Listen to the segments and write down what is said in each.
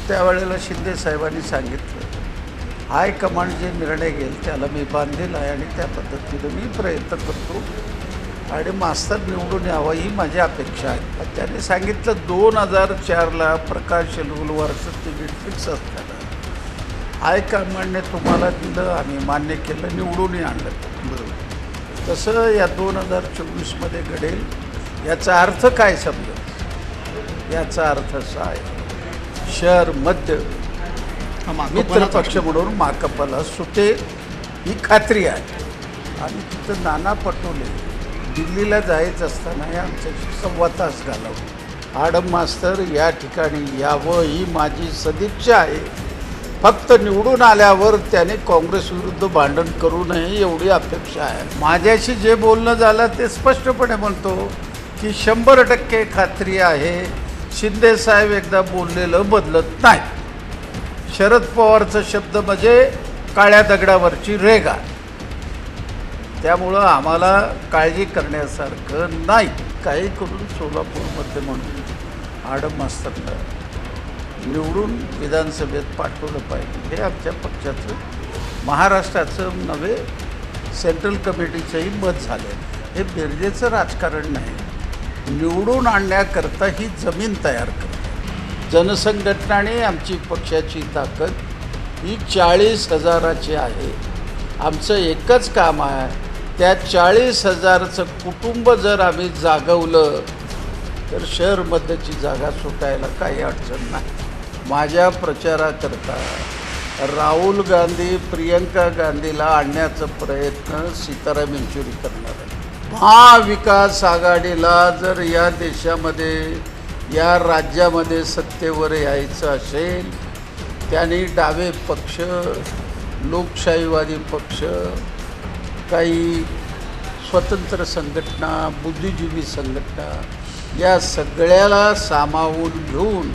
त्यावेळेला शिंदे साहेबांनी सांगितलं हायकमांड जे निर्णय घेईल त्याला मी बांधील आहे आणि त्या पद्धतीनं मी प्रयत्न करतो आणि मास्तर निवडून यावं ही माझी अपेक्षा आहे. त्याने सांगितलं 2004ला प्रकाश शेलगुलवारचं तिकीट फिक्स असताना हायकमांडने तुम्हाला दिलं, आम्ही मान्य केलं, निवडूनही आणलं. बरोबर. तसं या 2024मध्ये घडेल. याचा अर्थ काय समजेल? याचा अर्थ असा आहे, शहर मध्य मित्र पक्ष म्हणून माकपला सुटे ही खात्री आहे. आणि तिथं नाना पटोले दिल्लीला जायचं असताना आमच्याशी 1.25 तास घालवलं. आडम मास्तर या ठिकाणी यावं ही माझी सदिच्छा आहे. फक्त निवडून आल्यावर त्याने काँग्रेस विरुद्ध भांडण करू नये एवढी अपेक्षा आहे. माझ्याशी जे बोलणं झालं ते स्पष्टपणे म्हणतो की 100% खात्री आहे, शिंदेसाहेब एकदा बोललेलं बदलत नाही. शरद पवारचा शब्द म्हणजे काळ्या दगडावरची रेघ आहे. त्यामुळं आम्हाला काळजी करण्यासारखं नाही. काही करून सोलापूरमध्ये म्हणून आडम मास्तरला निवडून विधानसभेत पाठवलं पाहिजे हे आमच्या पक्षाचं, महाराष्ट्राचं नव्हे सेंट्रल कमिटीचंही मत झालं. हे बेरजेचं राजकारण नाही. निवडून आणण्याकरता ही जमीन तयार करते जनसंघटनाने. आमची पक्षाची ताकद ही 40,000ची आहे. आमचं एकच काम आहे, त्या 40,000चं कुटुंब जर आम्ही जागवलं तर शहरमध्येची जागा सुटायला काही अडचण नाही. माझ्या प्रचाराकरता राहुल गांधी प्रियंका गांधीला आणण्याचा प्रयत्न सीताराम येचुरी करणार आहे. महाविकास आघाडीला जर या देशामध्ये, या राज्यामध्ये सत्तेवर यायचं असेल, त्यांनी डावे पक्ष, लोकशाहीवादी पक्ष, काही स्वतंत्र संघटना, बुद्धिजीवी संघटना, या सगळ्याला सामावून घेऊन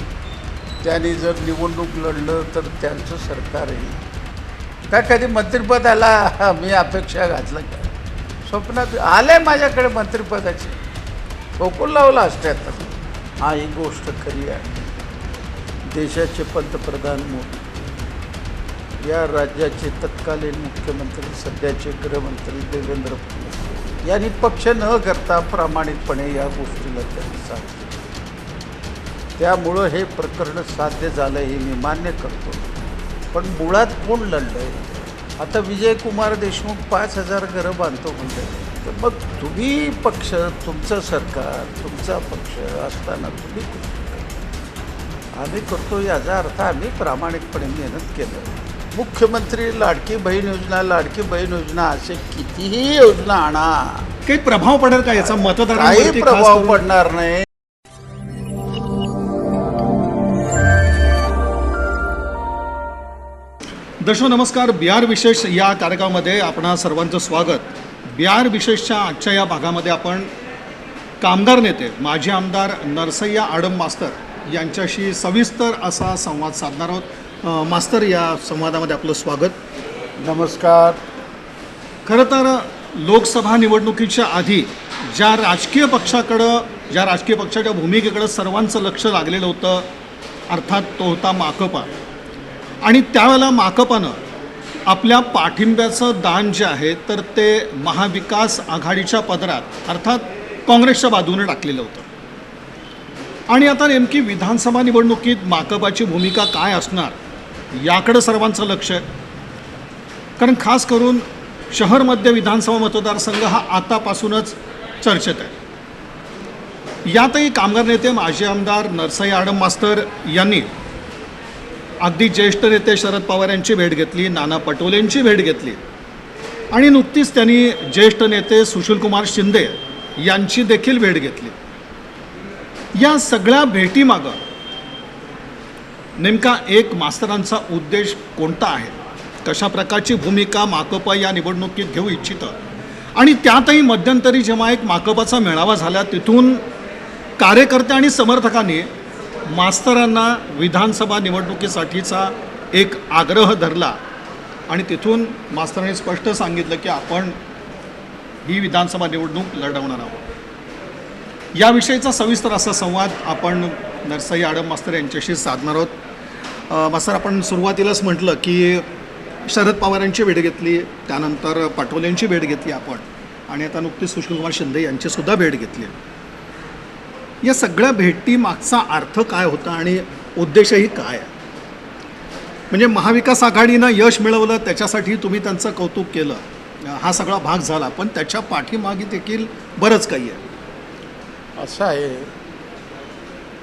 त्यांनी जर निवडणूक लढलं तर त्यांचं सरकार येईल. काय कधी मंत्रिपद आला मी अपेक्षा घातलं का? स्वप्नात आले माझ्याकडे मंत्रिपदाचे, ठोकून लावलं असत्यात. हा, ही गोष्ट खरी आहे. देशाचे पंतप्रधान मोदी, या राज्याचे तत्कालीन मुख्यमंत्री, सध्याचे गृहमंत्री देवेंद्र फडणवीस यांनी पक्ष न करता प्रामाणिकपणे या गोष्टीला त्यांनी सांगितलं. त्यामुळं हे प्रकरण साध्य झालं हे मी मान्य करतो. पण मुळात कोण लढलं आहे? आता विजयकुमार देशमुख 5,000 घरं बांधतो म्हणते. तर मग तुम्ही पक्ष, तुमचं सरकार, तुमचा पक्ष असताना तुम्ही आम्ही करतो याचा अर्थ आम्ही प्रामाणिकपणे मेहनत केलं. मुख्यमंत्री लाडकी बहीण योजना, लाडकी बहीण योजना, असे कितीही योजना आणा, काही प्रभाव पडेल का याचा? मतदारांवरती काही प्रभाव पडणार नाही. दर्शक नमस्कार, बिहार विशेष या कार्यक्रमामध्ये आपणा सर्वांचं स्वागत. बिहार विशेषच्या आजच्या या भागामध्ये आपण कामगार नेते माजी आमदार नरसय्या आडम मास्तर यांच्याशी सविस्तर असा संवाद साधणार आहोत. मास्तर, या संवादामध्ये आपलं स्वागत. नमस्कार. खरं तर लोकसभा निवडणुकीच्या आधी ज्या राजकीय पक्षाच्या भूमिकेकडं सर्वांचं लक्ष लागलेलं होतं, अर्थात तो होता माकपा. आणि त्यावेळेला माकपानं आपल्या पाठिंब्याचं दान जे आहे तर ते महाविकास आघाडीच्या पदरात अर्थात काँग्रेसच्या बाजूने टाकलेलं होतं. आणि आता नेमकी विधानसभा निवडणुकीत माकपाची भूमिका काय असणार याकडं सर्वांचं लक्ष आहे. कारण खास करून शहर मध्य विधानसभा मतदारसंघ हा आतापासूनच चर्चेत आहे. यातही कामगार नेते माजी आमदार नरसय्या आडम मास्तर यांनी अगदी ज्येष्ठ नेते शरद पवार यांची भेट घेतली, नाना पटोलेंची भेट घेतली आणि नुकतीच त्यांनी ज्येष्ठ नेते सुशीलकुमार शिंदे यांची देखील भेट घेतली. या सगळ्या भेटीमागं नेमका एक मास्तरांचा उद्देश कोणता आहे, कशा प्रकारची भूमिका माकपा या निवडणुकीत घेऊ इच्छितं, आणि त्यातही मध्यंतरी जेव्हा एक माकपाचा मेळावा झाला तिथून कार्यकर्ते आणि समर्थकांनी मास्तरांना विधानसभा निवडणुकीसाठीचा एक आग्रह धरला आणि तिथून मास्तरांनी स्पष्ट सांगितलं की आपण ही विधानसभा निवडणूक लढवणार आहोत. याविषयीचा सविस्तर असा संवाद आपण नरसय्या आडम मास्तर यांच्याशी साधणार आहोत. मास्तर, आपण सुरुवातीलाच म्हटलं की शरद पवारांची भेट घेतली, त्यानंतर पटोलेंची भेट घेतली आपण, आणि आता नुकतीच सुशीलकुमार शिंदे यांचीसुद्धा भेट घेतली. या सगळ्या भेटीमागचा अर्थ काय होता आणि उद्देशही काय? म्हणजे महाविकास आघाडीनं यश मिळवलं त्याच्यासाठी तुम्ही त्यांचं कौतुक केलं, हा सगळा भाग झाला, पण त्याच्या पाठीमागे देखील बरंच काही आहे. असं आहे,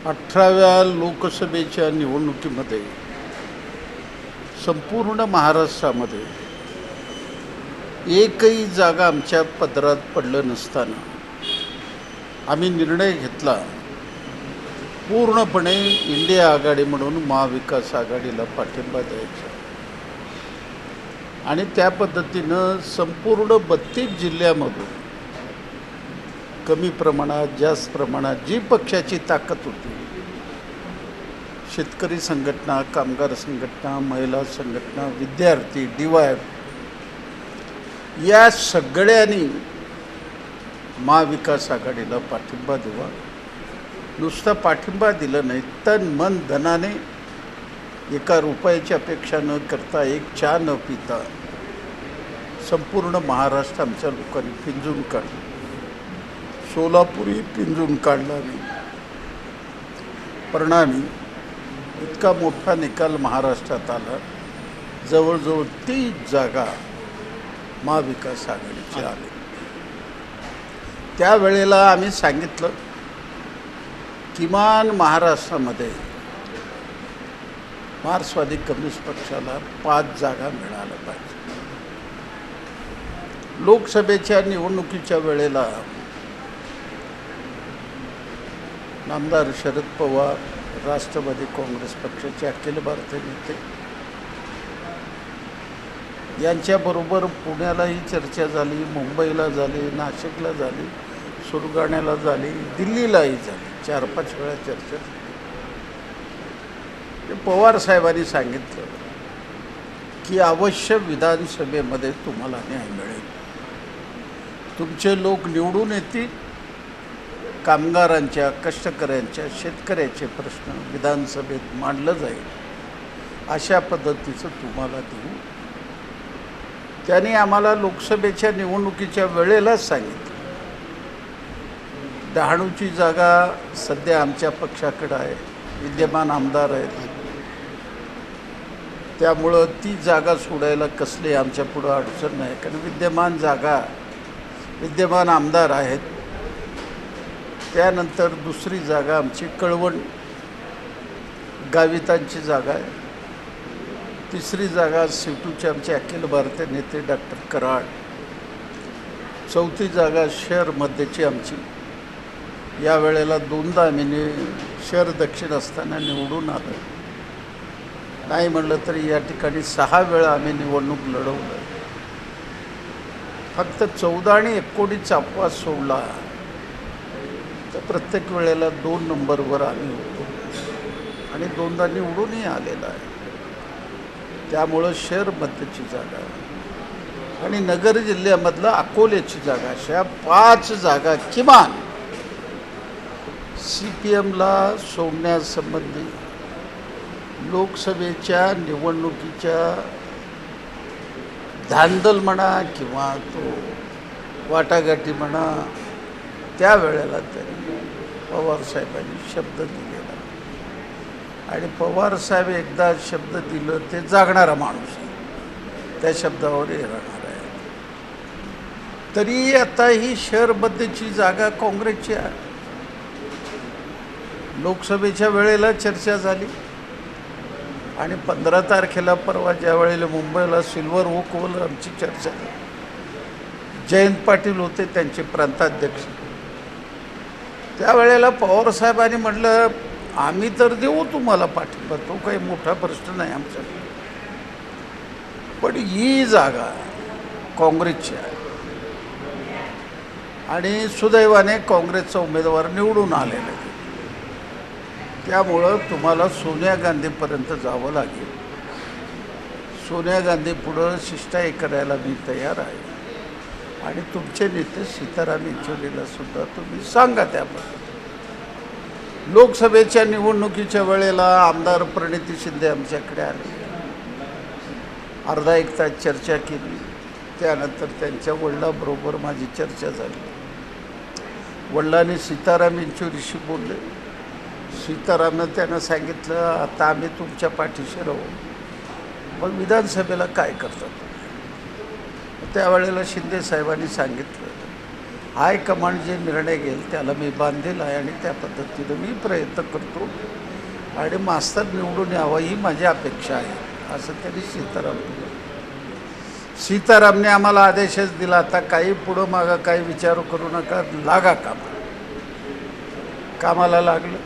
18व्या लोकसभेच्या निवडणुकीमध्ये संपूर्ण महाराष्ट्रामध्ये एकही जागा आमच्या पदरात पडलं नसताना आम्ही निर्णय घेतला पूर्णपणे इंडिया आघाडी म्हणून महाविकास आघाडीला पाठिंबा द्यायचा. आणि त्या पद्धतीनं संपूर्ण 32 जिल्ह्यामधून कमी प्रमाणात जास्त प्रमाणात जी पक्षाची ताकद होती, शेतकरी संघटना, कामगार संघटना, महिला संघटना, विद्यार्थी, DY, या सगळ्यांनी महाविकास आघाडीला पाठिंबा द्यावा. नुसता पाठिंबा दिलं नाही, तन मन धनाने, एका रुपयाची अपेक्षा न करता, एक चहा न पिता संपूर्ण महाराष्ट्र आमच्या लोकांनी पिंजून काढलं. सोलापुरी पिंजून काढला नाही. परिणामी इतका मोठा निकाल महाराष्ट्रात आला. जवळजवळ 30 जागा महाविकास आघाडीची आली. त्यावेळेला आम्ही सांगितलं किमान महाराष्ट्रामध्ये मार्क्सवादी कम्युनिस्ट पक्षाला 5 जागा मिळाल्या पाहिजे. लोकसभेच्या निवडणुकीच्या वेळेला नामदार शरद पवार, राष्ट्रवादी काँग्रेस पक्षाचे अखिल भारतीय नेते यांच्याबरोबर पुण्यालाही चर्चा झाली, मुंबईला झाली, नाशिकला झाली, सुरगाण्याला झाली, दिल्लीलाही झाली. 4-5 वेळा चर्चा झाली. पवार साहेबांनी सांगितलं की अवश्य विधानसभेमध्ये तुम्हाला न्याय मिळेल, तुमचे लोक निवडून येतील, कामगारांच्या, कष्टकऱ्यांच्या, शेतकऱ्याचे प्रश्न विधानसभेत मांडलं जाईल, अशा पद्धतीचं तुम्हाला देऊ. त्यांनी आम्हाला लोकसभेच्या निवडणुकीच्या वेळेलाच सांगितलं, डहाणूची जागा सध्या आमच्या पक्षाकडे आहे, विद्यमान आमदार आहेत, त्यामुळं ती जागा सोडायला कसली आमच्या पुढं अडचण नाही, कारण विद्यमान आमदार आहेत. त्यानंतर दुसरी जागा आमची कळवण गावितांची जागा आहे. तिसरी जागा सिटूचे आमचे अखिल भारतीय नेते डॉक्टर कराड. चौथी जागा शहर मध्यची आमची. यावेळेला 2दा आम्ही शहर दक्षिण असताना निवडून आलो. नाही म्हणलं तरी या ठिकाणी 6 वेळा आम्ही निवडणूक लढवलं. फक्त 14 आणि 19 अपवाद सोडला तर प्रत्येक वेळेला 2 नंबरवर आम्ही होतो आणि 2दा निवडूनही आलेला आहे. त्यामुळं शहर मध्यची जागा आणि नगर जिल्ह्यामधलं अकोल्याची जागा, अशा 5 जागा किमान CPMला सोडण्यासंबंधी लोकसभेच्या निवडणुकीच्या धांदल म्हणा किंवा तो वाटाघाटी म्हणा, त्यावेळेला त्यांनी पवारसाहेबांनी शब्द दिलेला. आणि पवारसाहेब एकदा शब्द दिलं ते जागणारा माणूस आहे, त्या शब्दावर राहणार आहे. तरी आता ही शहर मध्यची जागा काँग्रेसची आहे. लोकसभेच्या वेळेला चर्चा झाली आणि 15 तारखेला परवा ज्या वेळेला मुंबईला सिल्वर ओकवर आमची चर्चा झाली, जयंत पाटील होते त्यांचे प्रांताध्यक्ष. त्यावेळेला पवारसाहेबांनी म्हटलं आम्ही तर देऊ तुम्हाला पाठिंबा, तो काही मोठा प्रश्न नाही आमच्याकडे, पण ही जागा काँग्रेसची आहे आणि सुदैवाने काँग्रेसचा उमेदवार निवडून आलेला आहे. त्यामुळं तुम्हाला सोनिया गांधीपर्यंत जावं लागेल. सोनिया गांधी पुढं शिष्टाई करायला मी तयार आहे आणि तुमचे नेते सीताराम येचुरीला सुद्धा तुम्ही सांगा त्याबद्दल. लोकसभेच्या निवडणुकीच्या वेळेला आमदार प्रणिती शिंदे आमच्याकडे आले. अर्धा एक तास चर्चा केली. त्यानंतर त्यांच्या वडिलांबरोबर माझी चर्चा झाली. वडिलांनी सीताराम येंचुरीशी बोलले. सीतारामनं त्यांना सांगितलं, आता आम्ही तुमच्या पाठीशी राहू, मग विधानसभेला काय करतात. त्यावेळेला शिंदे साहेबांनी सांगितलं, हायकमांड जे निर्णय घेईल त्याला मी बांधील आहे आणि त्या पद्धतीनं मी प्रयत्न करतो आणि मास्तर निवडून यावं ही माझी अपेक्षा आहे, असं त्यांनी सीतारामने आम्हाला आदेशच दिला, आता काही पुढं मागं काही विचार करू नका, लागा कामाला लागलं.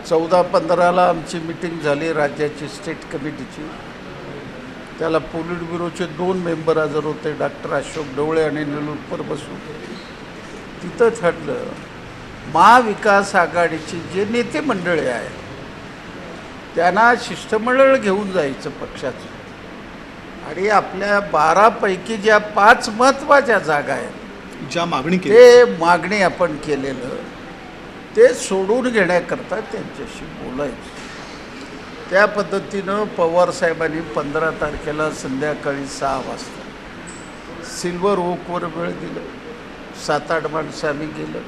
14-15ला आमची मिटिंग झाली राज्याची स्टेट कमिटीची. त्याला पोलिट ब्युरोचे 2 मेंबर हजर होते, डॉक्टर अशोक ढवळे आणि निलोत्पर बसू. तिथं ठरलं महाविकास आघाडीची जे नेते मंडळी आहेत त्यांना शिष्टमंडळ घेऊन जायचं पक्षाचं, आणि आपल्या 12पैकी ज्या 5 महत्त्वाच्या जागा आहेत ज्या मागणी केली ते मागणी आपण केलेलं ते सोडून घेण्याकरता त्यांच्याशी बोलायचं. त्या पद्धतीनं पवारसाहेबांनी 15 तारखेला संध्याकाळी 6 वाजता सिल्वर ओकवर वेळ दिलं. 7-8 माणसं आम्ही गेलं.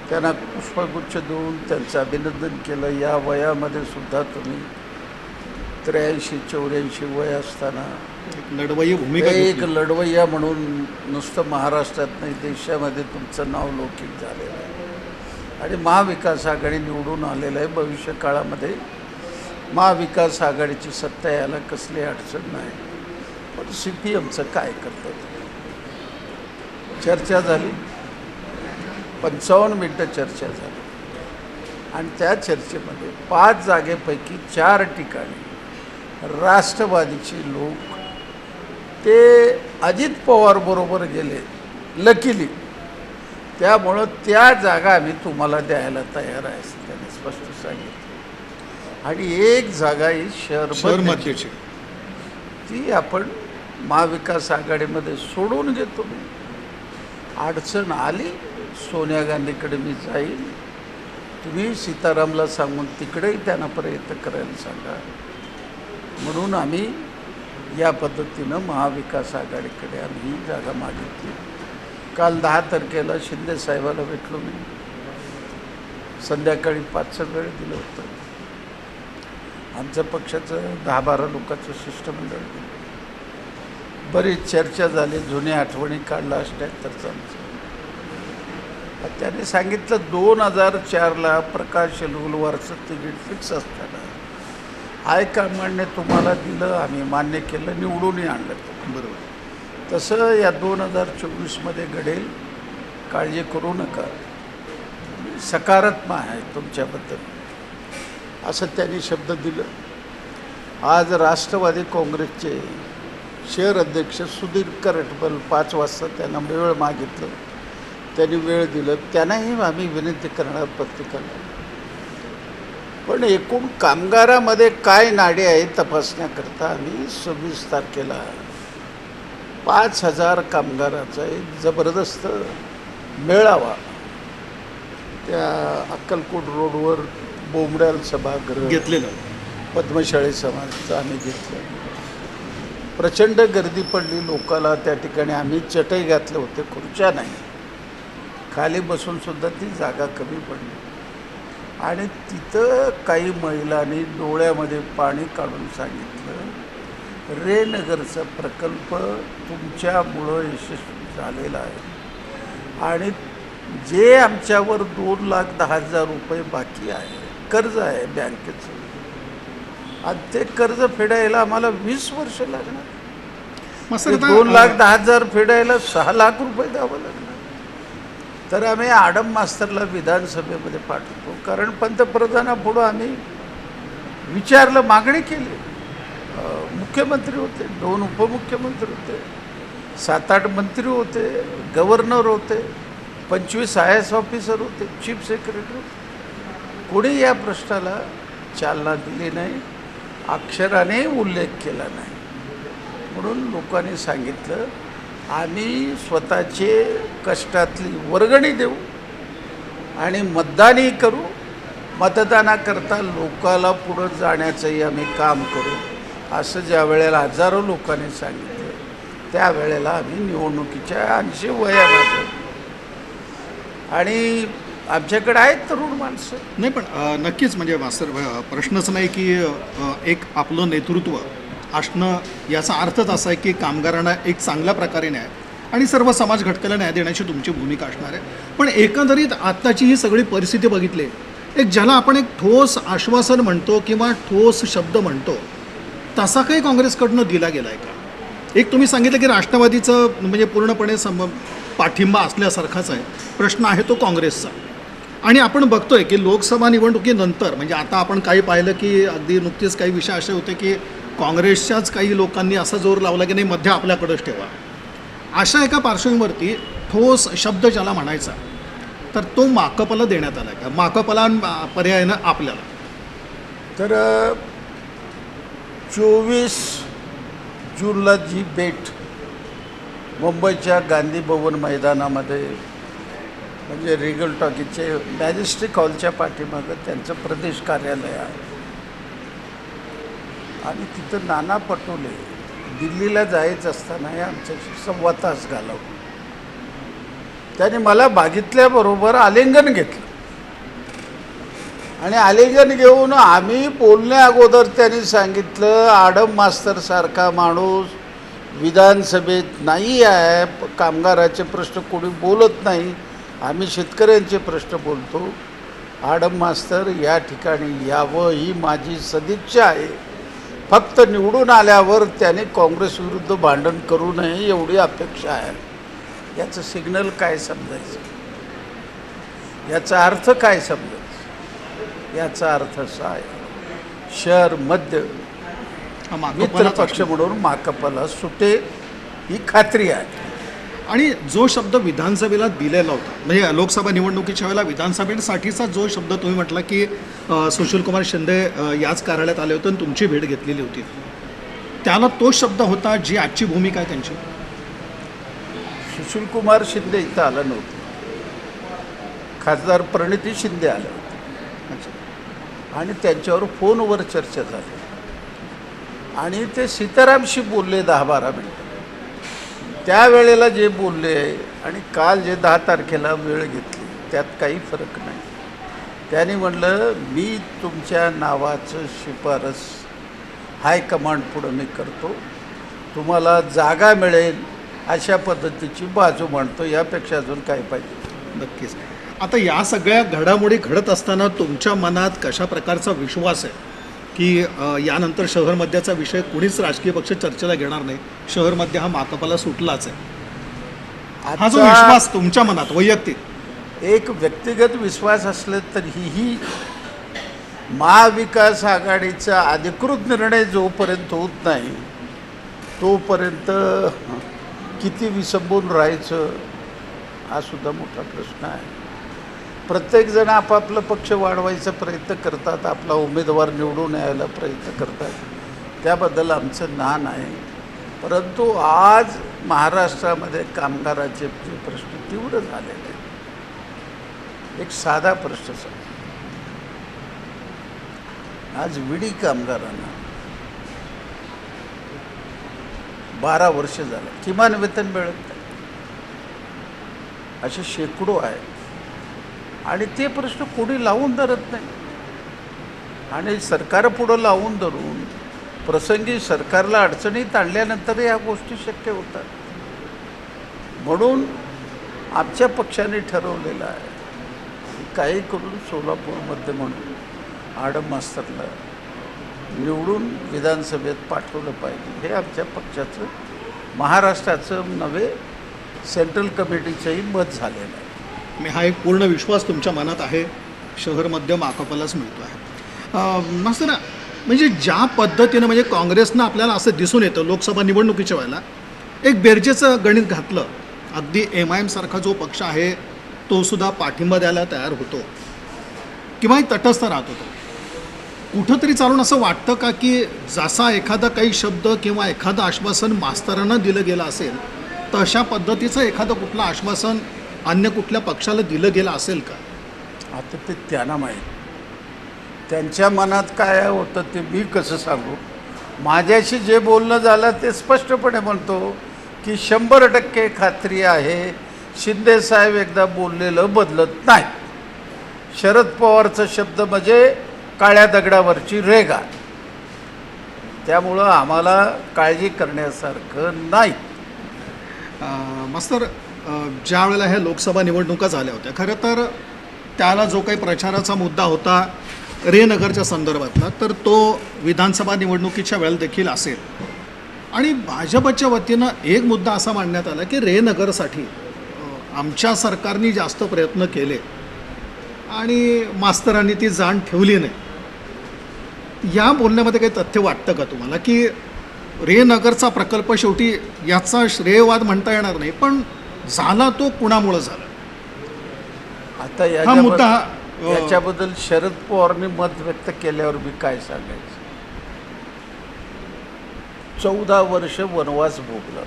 त्यांना पुष्पगुच्छ देऊन त्यांचं अभिनंदन केलं. या वयामध्ये सुद्धा तुम्ही 83-84 वय असताना लढवय्या भूमिका एक घेतली. लढवय्या म्हणून नुसतं महाराष्ट्रात नाही देशामध्ये तुमचं नाव लौकिक झालेलं आहे आणि महाविकास आघाडी निवडून आलेलं आहे. भविष्य काळामध्ये महाविकास आघाडीची सत्ता यायला कसली अडचण नाही. पण CPMचं काय करतात. चर्चा झाली. 55 मिनटं चर्चा झाली आणि त्या चर्चेमध्ये 5 जागेपैकी 4 ठिकाणी राष्ट्रवादीचे लोक ते अजित पवार बरोबर गेले लकीली. त्यामुळं त्या जागा आम्ही तुम्हाला द्यायला तयार आहे असं त्यांनी स्पष्ट सांगितलं. आणि एक जागा ही शहर मध्येची ती आपण महाविकास आघाडीमध्ये सोडून घेतो. अडचण आली सोनिया गांधीकडे मी जाईल, तुम्ही सीतारामला सांगून तिकडेही त्यांना प्रयत्न करायला सांगा. म्हणून आम्ही या पद्धतीनं महाविकास आघाडीकडे आम्ही ही जागा मागितली. काल 10 तारखेला शिंदे साहेबाला भेटलो मी. संध्याकाळी 5चं वेळ दिलं होतं. आमच्या पक्षाचं 10-12 लोकांचं शिष्टमंडळ दिलं. बरीच चर्चा झाली. जुन्या आठवणी काढला 78चा आमचं. त्याने सांगितलं 2004ला प्रकाश एलगुलवारचं तिकीट फिक्स असताना हायकमांडने तुम्हाला दिलं, आम्ही मान्य केलं, निवडूनही आणलं. बरोबर. तसं या 2024मध्ये घडेल, काळजी करू नका, सकारात्मक आहे तुमच्याबद्दल असं त्यांनी शब्द दिलं. आज राष्ट्रवादी काँग्रेसचे शहर अध्यक्ष सुधीर करटबल 5 वाजता त्यांना वेळ मागितलं. त्यांनी वेळ दिलं. त्यांनाही आम्ही विनंती करणार प्रत्येकाला. पण एकूण कामगारामध्ये काय नाडे आहे तपासण्याकरता आम्ही 26 तारखेला 5000 कामगाराचा एक जबरदस्त मेळावा त्या अक्कलकोट रोडवर बोंबड्याल सभागृह घेतलेलं पद्मशाळी समाजाचं आम्ही घेतलं. प्रचंड गर्दी पडली लोकाला. त्या ठिकाणी आम्ही चटई घातले होते, खुर्च्या नाही, खाली बसूनसुद्धा ती जागा कमी पडली. आणि तिथं काही महिलांनी डोळ्यामध्ये पाणी काढून सांगितलं, रे नगरचा प्रकल्प तुमच्यामुळं यशस्वी झालेला आहे आणि जे आमच्यावर 2,10,000 रुपये बाकी आहे, कर्ज आहे बँकेचं, आणि ते कर्ज फेडायला आम्हाला 20 वर्ष लागणार. 2,10,000 फेडायला 6 लाख रुपये द्यावं लागणार. तर आम्ही आडम मास्तरला विधानसभेमध्ये पाठवतो, कारण पंतप्रधानापुढं आम्ही विचारलं, मागणी केली. मुख्यमंत्री होते, 2 उपमुख्यमंत्री होते, 7-8 मंत्री होते, गव्हर्नर होते, 25 IAS ऑफिसर होते, चीफ सेक्रेटरी होते. कोणी या प्रश्नाला चालना दिली नाही, अक्षराने उल्लेख केला नाही. म्हणून लोकांनी सांगितलं, आम्ही स्वतःचे कष्टातली वर्गणी देऊ आणि मतदानही करू. मतदानाकरता लोकाला पुढं जाण्याचंही आम्ही काम करू असं ज्या वेळेला हजारो लोकांनी सांगितलं त्यावेळेला आम्ही निवडणुकीच्या 80 वयामध्ये आणि आमच्याकडे आहेत तरुण माणसं. नाही पण नक्कीच म्हणजे मास्तर प्रश्नच नाही की एक आपलं नेतृत्व असणं याचा अर्थच असा आहे की कामगारांना एक चांगल्या प्रकारे न्याय आणि सर्व समाज घटकाला न्याय देण्याची तुमची भूमिका असणार आहे. पण एकंदरीत आत्ताची ही सगळी परिस्थिती बघितली एक ज्याला आपण एक ठोस आश्वासन म्हणतो किंवा ठोस शब्द म्हणतो तसा काही काँग्रेसकडनं दिला गेला आहे का? एक तुम्ही सांगितलं की राष्ट्रवादीचं म्हणजे पूर्णपणे पाठिंबा असल्यासारखाच आहे. प्रश्न आहे तो काँग्रेसचा. आणि आपण बघतोय की लोकसभा निवडणुकीनंतर म्हणजे आता आपण काही पाहिलं की अगदी नुकतेच काही विषय असे होते की काँग्रेसच्याच काही लोकांनी असा जोर लावला की नाही मध्य आपल्याकडंच ठेवा. अशा एका पार्श्वभूमीवरती ठोस शब्द ज्याला म्हणायचा तर तो माकपला देण्यात आला का? माकपला पर्यायानं आपल्याला तर 24 जूनला जी भेट मुंबईच्या गांधी भवन मैदानामध्ये म्हणजे रिगल टॉकीजचे मॅजेस्टिक हॉलच्या पाठीमागं त्यांचं प्रदेश कार्यालय आहे आणि तिथं नाना पटोले दिल्लीला जायचं असताना आमच्याशी 1.25 तास घालवलं. त्याने मला बघितल्याबरोबर आलिंगन घेतलं आणि आलिंगन घेऊन आम्ही बोलण्या अगोदर त्यांनी सांगितलं आडम मास्तरसारखा माणूस विधानसभेत नाही आहे, कामगाराचे प्रश्न कोणी बोलत नाही, आम्ही शेतकऱ्यांचे प्रश्न बोलतो, आडम मास्तर या ठिकाणी यावं ही माझी सदिच्छा आहे. फक्त निवडून आल्यावर त्याने काँग्रेस विरुद्ध भांडण करू नये एवढी अपेक्षा आहे. याचं सिग्नल काय समजायचं? याचा अर्थ काय समजायचं? याचा अर्थ असा आहे शहर मध्य मित्र पक्ष म्हणून माकपला सुटे ही खात्री आहे. आणि जो शब्द विधानसभेला दिलेला होता म्हणजे लोकसभा निवडणुकीच्या वेळेला विधानसभेसाठीचा जो शब्द तुम्ही म्हटला की सुशीलकुमार शिंदे याच कार्यालयात आले होते आणि तुमची भेट घेतलेली होती त्याला तो शब्द होता जी आजची भूमिका आहे त्यांची. सुशीलकुमार शिंदे इथं आलं नव्हतं, खासदार प्रणिती शिंदे आले होते आणि त्यांच्यावर फोनवर चर्चा झाली आणि ते सीतारामशी बोलले 10-12 मिनटं. त्यावेळेला जे बोलले आणि काल जे 10 तारखेला वेळ घेतली त्यात काही फरक नाही. त्यांनी म्हणलं मी तुमच्या नावाचं शिफारस हायकमांड पुढं मी करतो, तुम्हाला जागा मिळेल अशा पद्धतीची बाजू मांडतो, यापेक्षा अजून काय पाहिजे. नक्कीच. आता या सगळ्या घडामोडी घडत असताना तुमच्या मनात कशा प्रकारचा विश्वास आहे की यानंतर शहर मध्याचा विषय कुणीच राजकीय पक्ष चर्चेला घेणार नाही, शहर मध्य हा माकपाला सुटलाच आहे? हा जो विश्वास तुमच्या मनात वैयक्तिक एक व्यक्तिगत विश्वास असले तरीही महाविकास आघाडीचा अधिकृत निर्णय जोपर्यंत होत नाही तोपर्यंत किती विसंबून राहायचं हा सुद्धा मोठा प्रश्न आहे. प्रत्येकजण आपापलं पक्ष वाढवायचा प्रयत्न करतात, आपला उमेदवार निवडून यायला प्रयत्न करतात, त्याबद्दल आमचं मान आहे. परंतु आज महाराष्ट्रामध्ये कामगाराचे जे प्रश्न तीव्र झालेले आहेत. एक साधा प्रश्न सांग, आज विडी कामगारांना 12 वर्ष झालं किमान वेतन मिळत नाही, असे शेकडो आहेत आणि ते प्रश्न कोणी लावून धरत नाही. आणि सरकारपुढं लावून धरून प्रसंगी सरकारला अडचणीत आणल्यानंतर या गोष्टी शक्य होतात. म्हणून आमच्या पक्षाने ठरवलेलं आहे की काही करून सोलापूरमध्ये म्हणून आडम मास्तरला निवडून विधानसभेत पाठवलं पाहिजे. हे आमच्या पक्षाचं महाराष्ट्राचं नवे सेंट्रल कमिटीचंही मत झालेलं आहे. हा एक पूर्ण विश्वास तुमच्या मनात आहे, शहर मध्य माकपालाच मिळतो आहे. मास्तर म्हणजे ज्या पद्धतीनं म्हणजे काँग्रेसनं आपल्याला असं दिसून येतं लोकसभा निवडणुकीच्या वेळेला एक बेरजेचं गणित घातलं, अगदी MIM सारखा जो पक्ष आहे तो सुद्धा पाठिंबा द्यायला तयार होतो किंवा तटस्थ राहत होतो. कुठंतरी चालून असं वाटतं का की जसा एखादा काही शब्द किंवा एखादं आश्वासन मास्तरांना दिलं गेलं असेल तशा पद्धतीचं एखादं कुठलं आश्वासन अन्य कुठल्या पक्षाला दिलं गेलं असेल का? आता ते त्यांना माहीत, त्यांच्या मनात काय होतं ते मी कसं सांगू. माझ्याशी जे बोलणं झालं ते स्पष्टपणे म्हणतो की 100% खात्री आहे, शिंदेसाहेब एकदा बोललेलं बदलत नाही. शरद पवारचा शब्द म्हणजे काळ्या दगडावरची रेघा. त्यामुळं आम्हाला काळजी करण्यासारखं नाही. मास्तर, ज्या वेळेला ह्या लोकसभा निवडणुका झाल्या होत्या, खरं तर त्याला जो काही प्रचाराचा मुद्दा होता रेनगरच्या संदर्भातला, तर तो विधानसभा निवडणुकीच्या वेळेला देखील असेल. आणि भाजपच्या वतीनं एक मुद्दा असा मांडण्यात आला की रेनगरसाठी आमच्या सरकारने जास्त प्रयत्न केले आणि मास्तरांनी ती जाण ठेवली नाही. या बोलण्यामध्ये काही तथ्य वाटतं का तुम्हाला की रेनगरचा प्रकल्प शेवटी याचा श्रेयवाद म्हणता येणार नाही, पण झाला तो कुणामुळं झाला? आता हा मुद्दा याच्याबद्दल शरद पवारने मत व्यक्त केल्यावर मी काय सांगायचं. 14 वर्ष वनवास भोगला,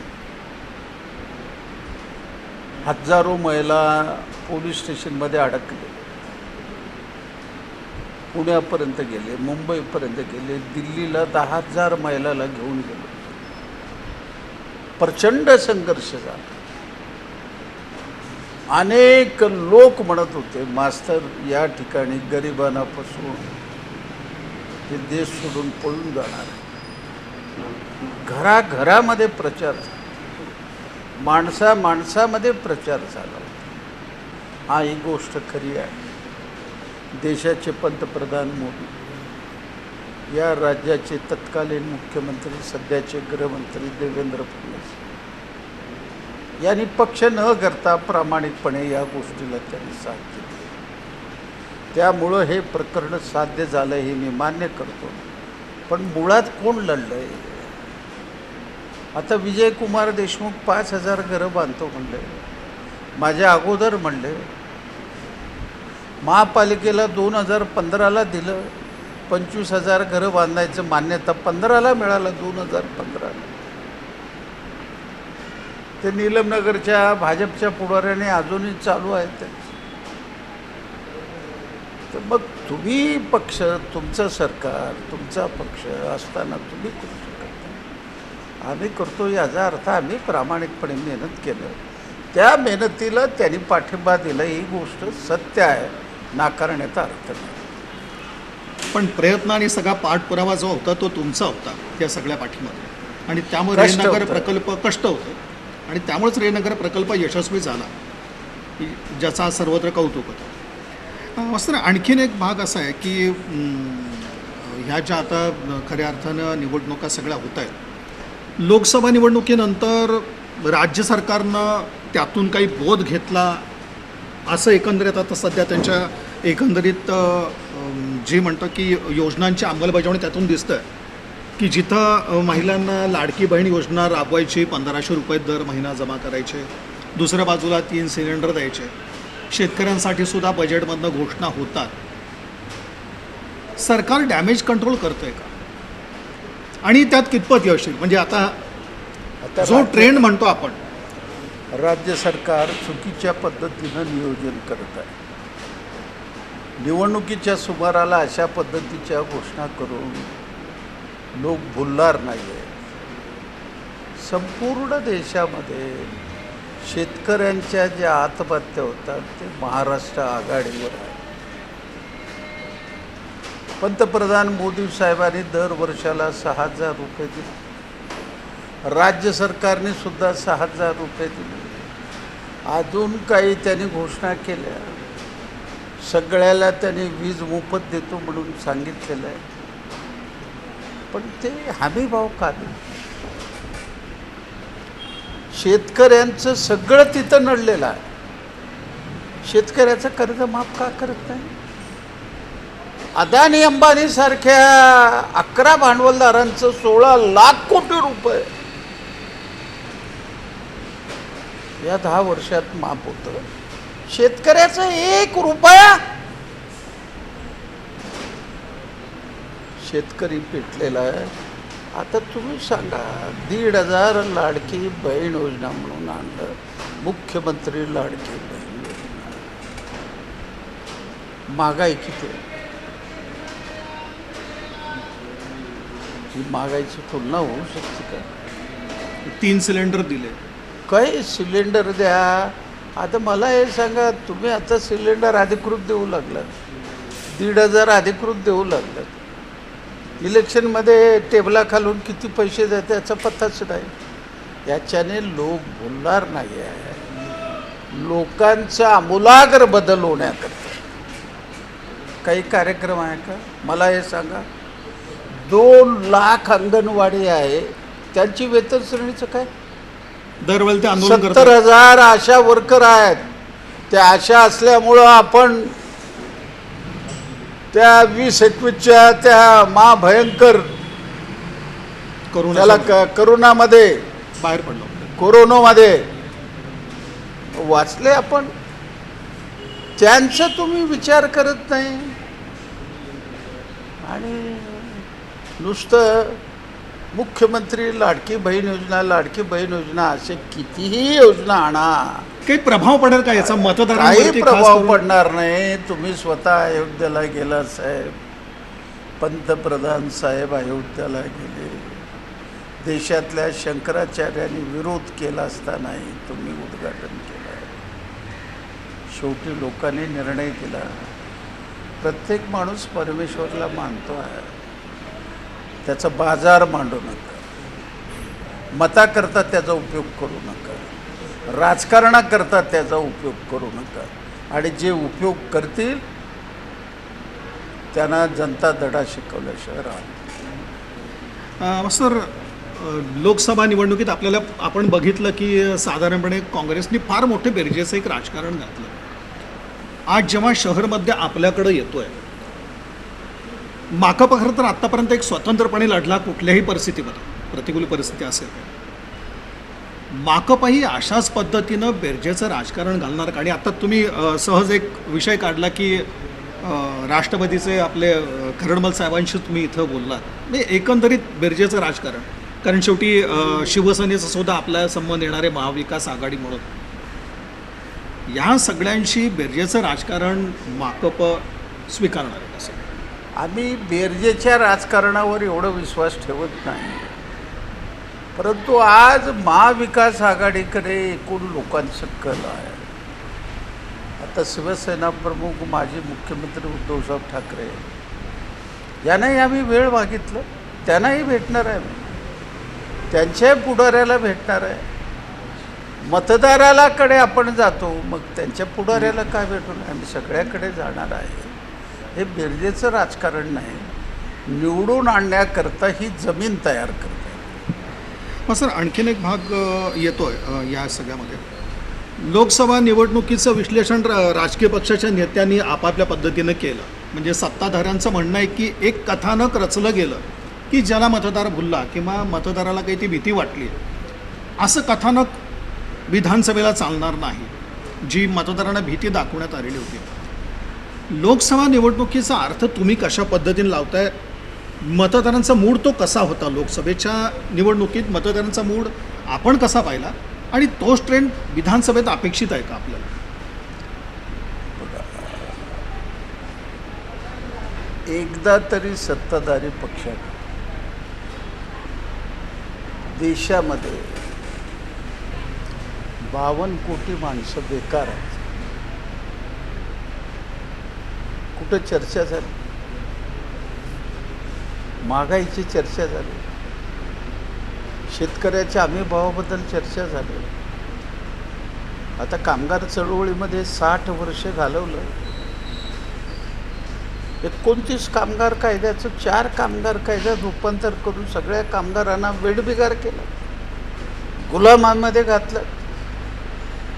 हजारो महिला पोलीस स्टेशनमध्ये अडकले, पुण्यापर्यंत गेले, मुंबईपर्यंत गेले, दिल्लीला 10,000 महिलाला घेऊन गेलो. प्रचंड संघर्ष झाला. अनेक लोक म्हणत होते मास्तर या ठिकाणी गरिबांपासून हे देश सोडून पळून जाणार. घराघरामध्ये प्रचार झाला, माणसामध्ये प्रचार झाला. हा ही गोष्ट खरी आहे. देशाचे पंतप्रधान मोदी, या राज्याचे तत्कालीन मुख्यमंत्री सध्याचे गृहमंत्री देवेंद्र फडणवीस यांनी पक्ष न करता प्रामाणिकपणे या गोष्टीला त्यांनी साथ दिली. त्यामुळं हे प्रकरण साध्य झालं हे मी मान्य करतो. पण मुळात कोण लढलंय? आता विजयकुमार देशमुख 5,000 घरं बांधतो म्हणले, माझ्या अगोदर म्हणले. महापालिकेला 2015ला दिलं, 25,000 घरं बांधायचं मान्यता 15ला मिळालं, 2015ला. ते नीलमनगरच्या भाजपच्या पुढाऱ्याने अजूनही चालू आहे ते. तर मग तुम्ही पक्ष, तुमचं सरकार, तुमचा पक्ष असताना तुम्ही करू शकत नाही. आम्ही करतो याचा अर्थ आम्ही प्रामाणिकपणे मेहनत केलं, त्या मेहनतीला त्यांनी पाठिंबा दिला, ही गोष्ट सत्य आहे, नाकारण्याचा अर्थ नाही. पण प्रयत्न आणि सगळा पाठपुरावा जो होता तो तुमचा होता या सगळ्या पाठीमागे, आणि त्यामुळे कष्ट रेनगर होतं. प्रकल्प कष्ट होतं आणि त्यामुळेच रेनगर प्रकल्प यशस्वी झाला, ज्याचा सर्वत्र कौतुक होतं. मास्तर, आणखीन एक भाग असा आहे की ह्या ज्या आता खऱ्या अर्थानं निवडणुका सगळ्या होत आहेत, लोकसभा निवडणुकीनंतर राज्य सरकारनं त्यातून काही बोध घेतला असं एकंदरीत आता सध्या त्यांच्या एकंदरीत जे म्हणतं की योजनांची अंमलबजावणी त्यातून दिसतं आहे की जिथं महिलांना लाडकी बहीण योजना राबवायची, 1,500 रुपये दर महिना जमा करायचे, दुसऱ्या बाजूला 3 सिलेंडर द्यायचे, शेतकऱ्यांसाठी सुद्धा बजेटमधनं घोषणा होतात. सरकार डॅमेज कंट्रोल करतंय का? आणि त्यात कितपत यश येईल? म्हणजे आता जो ट्रेंड म्हणतो आपण, राज्य सरकार चुकीच्या पद्धतीनं नियोजन करत आहे. निवडणुकीच्या सुमाराला अशा पद्धतीच्या घोषणा करून लोक भुलणार नाही आहे. संपूर्ण देशामध्ये शेतकऱ्यांच्या ज्या आत्महत्या होतात ते महाराष्ट्र आघाडीवर आहे. पंतप्रधान मोदी साहेबांनी दर वर्षाला 6,000 रुपये दिले, राज्य सरकारने सुद्धा 6,000 रुपये दिले. अजून काही त्यांनी घोषणा केल्या, सगळ्याला त्यांनी वीज मोफत देतो म्हणून सांगितलेलं आहे. पण ते हमीभाव का देत? शेतकऱ्यांचं सगळं तिथं नडलेलं आहे. शेतकऱ्याचं कर्ज माफ का करत नाही? अदानी अंबानी सारख्या 11 भांडवलदारांचं 16 लाख कोटी रुपये या 10 वर्षात माफ होतं. शेतकऱ्याचा 1 रुपया शेतकरी पेटलेला आहे. आता तुम्ही सांगा, 1,500 लाडकी बहीण योजना म्हणून आणलं, मुख्यमंत्री लाडकी बहीण योजना. महागाई किती आहे? ही महागाईची तुलना होऊ शकते का? 3 सिलेंडर दिले. काही सिलेंडर द्या. आता मला हे सांगा, तुम्ही आता सिलेंडर अधिकृत देऊ लागलात, 1,500 अधिकृत देऊ लागलात. इलेक्शनमध्ये टेबला खालून किती पैसे देतात याचा पत्ताच नाही. याच्याने लोक बोलणार नाही आहे. लोकांचा आमूलाग्र बदल होण्याकरता काही कार्यक्रम आहे का? मला हे सांगा. 2 लाख अंगणवाडी आहे, त्यांची वेतन श्रेणीचं काय? दरवेळी ते आंदोलन करतात. 70,000 आशा वर्कर आहेत. त्या आशा असल्यामुळं आपण त्या 2021च्या त्या महाभयंकर त्याला करोनामध्ये बाहेर पडलो, कोरोनामध्ये वाचले आपण. त्यांचा तुम्ही विचार करत नाही आणि नुसतं मुख्यमंत्री लाडकी बहीण योजना असे कितीही योजना आणा, काही प्रभाव पडेल का याचा काही मतदारांवरती? प्रभाव पडणार नाही. तुम्ही स्वतः अयोध्येला गेला साहेब, पंतप्रधान साहेब अयोध्येला गेले. देशातल्या शंकराचार्यांनी विरोध केला असतानाही तुम्ही उद्घाटन केलं. शेवटी लोकांनी निर्णय केला. प्रत्येक माणूस परमेश्वरला मानतो आहे, त्याचा बाजार मांडू नका. मताकरता त्याचा उपयोग करू नका, राजकारणाकरता त्याचा उपयोग करू नका. आणि जे उपयोग करतील त्यांना जनता धडा शिकवल्याशिवाय राहत. सर, लोकसभा निवडणुकीत आपण बघितलं की साधारणपणे काँग्रेसने फार मोठे बेरजेचं एक राजकारण घातलं. आज जेव्हा शहरमध्ये आपल्याकडे येतोय, माकप खरं तर आत्तापर्यंत एक स्वतंत्रपणे लढला कुठल्याही परिस्थितीमध्ये, प्रतिकूल परिस्थिती असेल. माकपही अशाच पद्धतीनं बेरजेचं राजकारण घालणार का? आणि आता तुम्ही सहज एक विषय काढला की राष्ट्रपतीचे आपले खरडमल साहेबांशी तुम्ही इथं बोललात. म्हणजे एकंदरीत बेरजेचं राजकारण, कारण शेवटी शिवसेनेचा सुद्धा आपल्या संबंध येणारे महाविकास आघाडी म्हणून ह्या सगळ्यांशी बेरजेचं राजकारण माकप स्वीकारणार आहे कसं? आम्ही बेरजेच्या राजकारणावर एवढा विश्वास ठेवत नाही. परंतु आज महाविकास आघाडीकडे एकूण लोकांचं कल आहे. आता शिवसेना प्रमुख माजी मुख्यमंत्री उद्धवसाहेब ठाकरे यांनाही आम्ही वेळ मागितलं, त्यांनाही भेटणार आहे. त्यांच्याही पुढाऱ्याला भेटणार आहे. मतदारालाकडे आपण जातो, मग त्यांच्या पुढाऱ्याला काय भेटून आम्ही सगळ्याकडे जाणार आहे. हे बेरजेचं राजकारण नाही, निवडून आणण्याकरता ही जमीन तयार करते. मग सर, आणखीन एक भाग येतोय या सगळ्यामध्ये. लोकसभा निवडणुकीचं विश्लेषण राजकीय पक्षाच्या नेत्यांनी आपापल्या पद्धतीनं केलं. म्हणजे सत्ताधाऱ्यांचं म्हणणं आहे की एक कथानक रचलं गेलं की ज्याला मतदार भुलला किंवा मतदाराला काही ती भीती वाटली, असं कथानक विधानसभेला चालणार नाही, जी मतदारांना भीती दाखवण्यात आलेली होती. लोकसभा निवडणुकीचा अर्थ तुम्ही कशा पद्धतीने लावताय? मतदारांचा मूड तो कसा होता लोकसभेच्या निवडणुकीत? मतदारांचा मूड आपण कसा पाहिला आणि तोच ट्रेंड विधानसभेत अपेक्षित आहे का आपल्याला? एकदा तरी सत्ताधारी पक्षाने देशामध्ये 52 कोटी माणसं बेकार आहेत, कुठं चर्चा झाली? महागाईची चर्चा झाली, शेतकऱ्याच्या हमीभावाबद्दल चर्चा झाली. आता कामगार चळवळीमध्ये 60 वर्ष घालवलं. 29 कामगार कायद्याचं 4 कामगार कायद्यात रूपांतर करून सगळ्या कामगारांना वेठबिगार केलं, गुलामांमध्ये घातलं.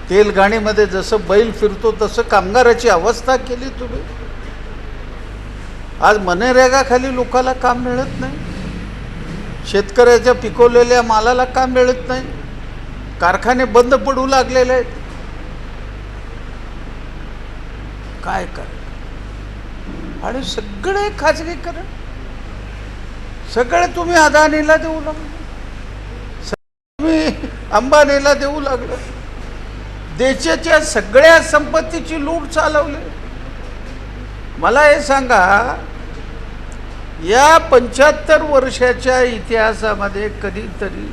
तेलगाणीमध्ये जसं बैल फिरतो तसं कामगाराची अवस्था केली तुम्ही. आज मनरेगाखाली लोकांना काम मिळत नाही, शेतकऱ्याच्या पिकवलेल्या मालाला काम मिळत नाही, कारखाने बंद पडू लागलेले आहेत. काय कर? आणि सगळे खाजगीकरण, सगळे तुम्ही अदानीला देऊ लागले, तुम्ही अंबानीला देऊ लागले, देशाच्या सगळ्या संपत्तीची लूट चालवली. मला हे सांगा, या 75 वर्षाच्या इतिहासामध्ये कधीतरी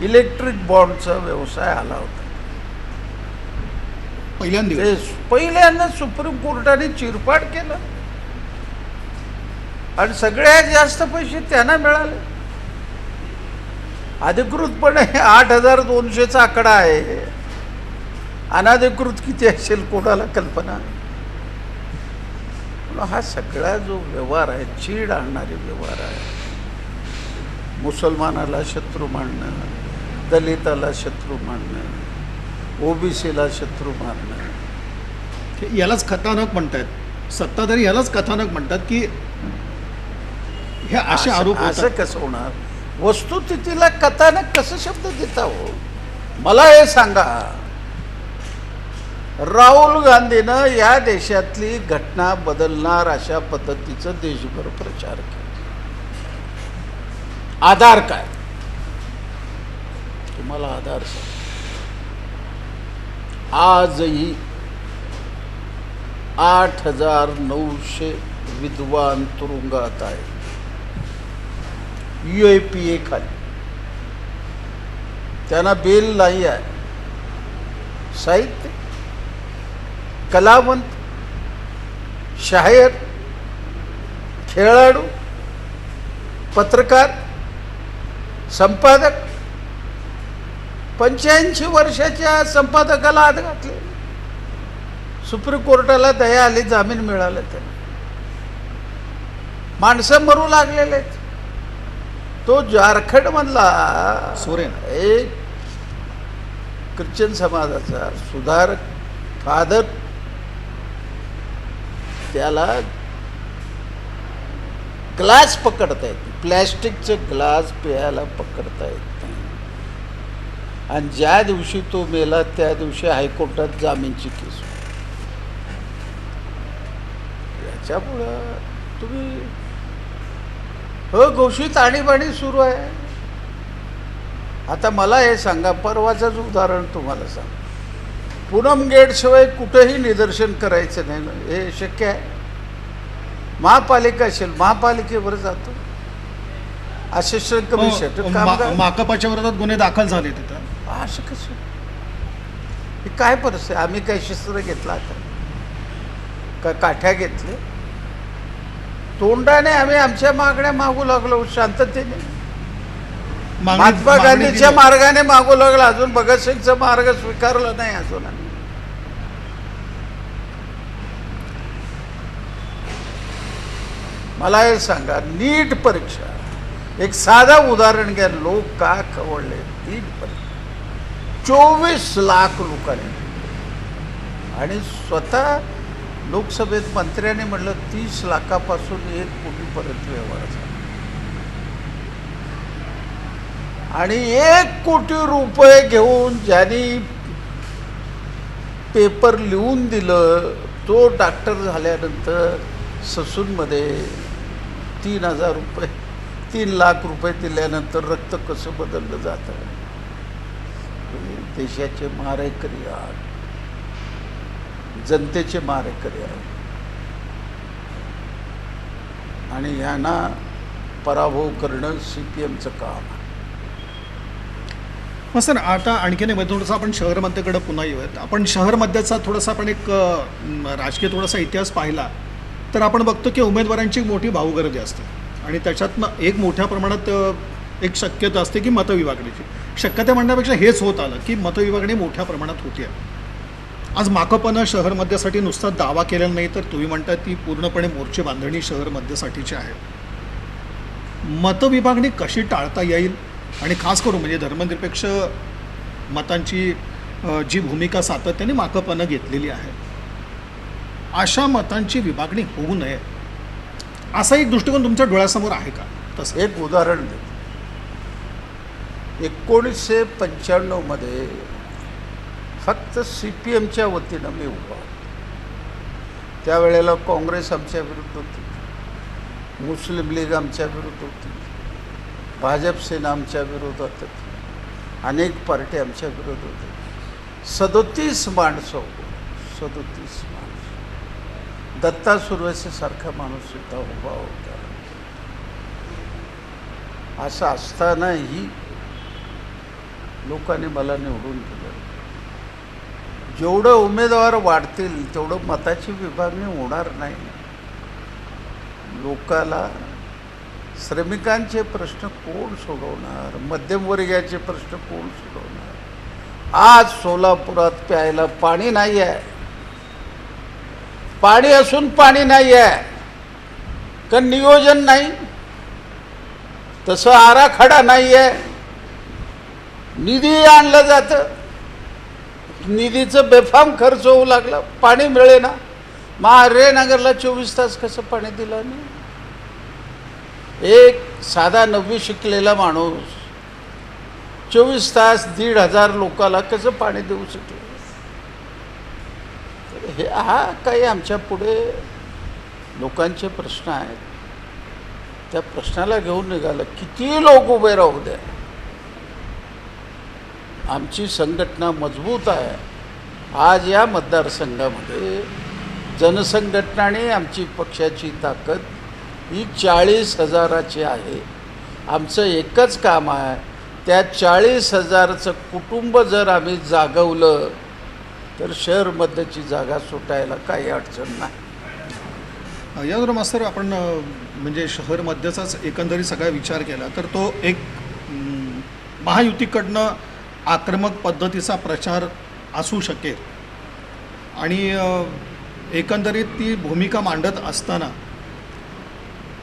इलेक्ट्रिक बॉन्डचा व्यवसाय आला होता. पहिल्यांदा सुप्रीम कोर्टाने चिरफाड केलं आणि सगळ्यात जास्त पैसे त्यांना मिळाले. अधिकृतपणे 8,200चा आकडा आहे, अनधिकृत किती असेल कोणाला कल्पना. हा सगळा जो व्यवहार आहे, चीड आणणारे व्यवहार आहे. मुसलमानाला शत्रू मानणं, दलिताला शत्रू मानणं, ओबीसीला शत्रू मानणं, यालाच कथानक म्हणतात. सत्ताधारी यालाच कथानक म्हणतात की हे असे आरोप. असं कसं होणार? वस्तुस्थितीला कथानक कसं शब्द देता हो? मला हे सांगा, राहुल गांधीनं या देशातली घटना बदलणार अशा पद्धतीचं देशभर प्रचार केला. आधार काय? तुम्हाला आधार सांग. आजही 8,900 विद्वान तुरुंगात आहेत UAPA खाली. त्यांना बेल नाही आहे. साहित्य, कलावंत, शायर, खेळाडू, पत्रकार, संपादक, 85 वर्षाच्या संपादकाला आत घातले. सुप्रीम कोर्टाला दया आली, जामीन मिळाला. त्यांना माणसं मरू लागलेले आहेत. तो झारखंड मधला सोरेन एक ख्रिश्चन समाजाचा सुधारक फादर, त्याला ग्लास पकडता येत, प्लॅस्टिकचे ग्लास प्यायला पकडता येत नाही. आणि ज्या दिवशी तो मेला त्या दिवशी हायकोर्टात जामीनची केस. याच्यामुळं तुम्ही घोषित आणीबाणी सुरू आहे. आता मला हे सांगा, परवाचंच उदाहरण तुम्हाला सांग. पूनम गेटशिवाय कुठेही निदर्शन करायचं नाही, हे शक्य आहे? महापालिका असेल, महापालिकेवर जातो. असिस्टंट कमिशनर माकपाच्या विरोधात गुन्हे दाखल झाले तिथं. असं कसं? हे काय परिस्थिती? आम्ही काय शस्त्र घेतला का काठ्या घेतले? तोंडाने आम्ही आमच्या मागण्या मागू लागलो शांततेने. महात्मा गांधीच्या मार्गाने मागू लागला. अजून भगतसिंगचा मार्ग स्वीकारला नाही अजून. मला हे सांगा, नीट परीक्षा, एक साधा उदाहरण घ्या. लोक का खवळले? नीट परीक्षा 24 लाख लोकांनी, आणि स्वतः लोकसभेत मंत्र्याने म्हटलं 30 लाखापासून 1 कोटीपर्यंत व्यवहार झाला. आणि 1 कोटी रुपये घेऊन ज्यांनी पेपर लिहून दिलं, तो डॉक्टर झाल्यानंतर ससूनमध्ये 3,000 रुपये, 3 लाख रुपये दिल्यानंतर रक्त कसं बदललं जातं? देशाचे मारेकरी आहात, जनतेचे मारेकरी आहेत, आणि यांना पराभव करणं CPMचं काम आहे. मग सर, आता आणखीन थोडंसं आपण शहर मध्येकडे पुन्हा येऊयात. आपण शहर मध्येचा थोडासा आपण एक राजकीय थोडासा इतिहास पाहिला तर आपण बघतो की उमेदवारांची मोठी भाऊगर्दी असते, आणि त्याच्यातनं एक मोठ्या प्रमाणात एक शक्यता असते की मतविभागणीची. शक्यता म्हणण्यापेक्षा हेच होत आलं की मतविभागणी मोठ्या प्रमाणात होती. आज माकपनं शहर मध्येसाठी नुसता दावा केलेला नाही, तर तुम्ही म्हणता ती पूर्णपणे मोर्चे बांधणी शहर मध्येसाठीची आहे. मतविभागणी कशी टाळता येईल, आणि खास करून म्हणजे धर्मनिरपेक्ष मतांची जी भूमिका सातत्याने माकपनं घेतलेली आहे, अशा मतांची विभागणी होऊ नये असा एक दृष्टिकोन तुमच्या डोळ्यासमोर आहे का? तसं एक उदाहरण देतो. 1995 मध्ये फक्त CPMच्या वतीनं मी उभा. त्यावेळेला काँग्रेस आमच्या विरुद्ध होती, मुस्लिम लीग आमच्या विरुद्ध होती, भाजप सेना आमच्या विरोधात होती, अनेक पार्टी आमच्या विरोधात होती. 37 माणसं, 37 माणसं. दत्ता सुरवसेसारखा माणूस सुद्धा उभा होता. असं असतानाही लोकांनी मला निवडून दिलं. जेवढं उमेदवार वाढतील तेवढं मताची विभागणी होणार नाही. लोकाला श्रमिकांचे प्रश्न कोण सोडवणार, मध्यमवर्गीयाचे प्रश्न कोण सोडवणार. आज सोलापुरात प्यायला पाणी नाही आहे. पाणी असून पाणी नाही आहे, कारण नियोजन नाही, तसं आराखडा नाही आहे. निधी आणलं जातं, निधीचं बेफाम खर्च होऊ लागला, पाणी मिळेना. नगरला 24 तास कसं पाणी दिलं नाही. एक साधा 9वी शिकलेला माणूस 24 तास 1,500 लोकाला कसं पाणी देऊ शकले. तर हे हा काही आमच्या पुढे लोकांचे प्रश्न आहेत. त्या प्रश्नाला घेऊन निघालं. किती लोक उभे राहू द्या, आमची संघटना मजबूत आहे. आज या मतदारसंघामध्ये जनसंघटनाने आमची पक्षाची ताकद ही 40,000ची आहे. आमचं एकच काम आहे, त्या 40,000चं कुटुंब जर आम्ही जागवलं तर शहरमध्येची जागा सुटायला काही अडचण नाही. यावर मास्तर आपण म्हणजे शहरमध्येचाच एकंदरीत सगळा विचार केला तर तो एक महायुतीकडनं आक्रमक पद्धतीचा प्रचार असू शकेल आणि एकंदरीत ती भूमिका मांडत असताना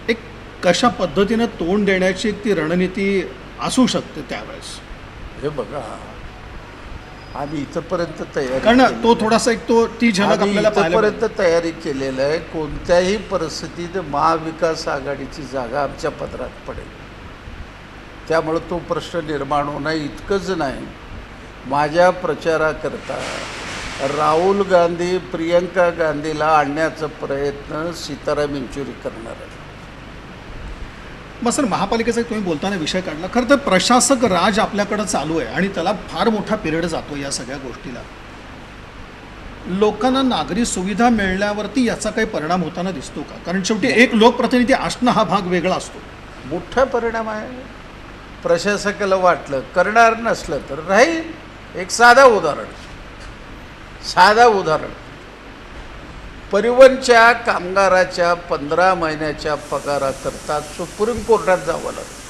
एक कशा पद्धतीनं तोंड देण्याची एक ती रणनीती असू शकते त्यावेळेस. हे बघा, आम्ही इथंपर्यंत तयारी, कारण तो थोडासा एक तो ती झलक आपल्याला इथंपर्यंत तयारी केलेलं आहे. कोणत्याही परिस्थितीत महाविकास आघाडीची जागा आमच्या पदरात पडेल. त्यामुळे तो प्रश्न निर्माण होणं इतकंच नाही. माझ्या प्रचाराकरता राहुल गांधी प्रियंका गांधीला आणण्याचा प्रयत्न सीताराम येचुरी करणार आहे. मग सर, महापालिकेचा तुम्ही बोलताना विषय काढला. खरं तर प्रशासक राज आपल्याकडं चालू आहे आणि त्याला फार मोठा पिरियड जातो या सगळ्या गोष्टीला. लोकांना नागरी सुविधा मिळण्यावरती याचा काही परिणाम होताना दिसतो का? कारण शेवटी एक लोकप्रतिनिधी असणं हा भाग वेगळा असतो. मोठा परिणाम आहे. प्रशासकाला वाटलं करणार, नसलं तर राहील. एक साधा उदाहरण, परिवहनच्या कामगाराच्या 15 महिन्याच्या पगाराकरता सुप्रीम कोर्टात जावं लागतं.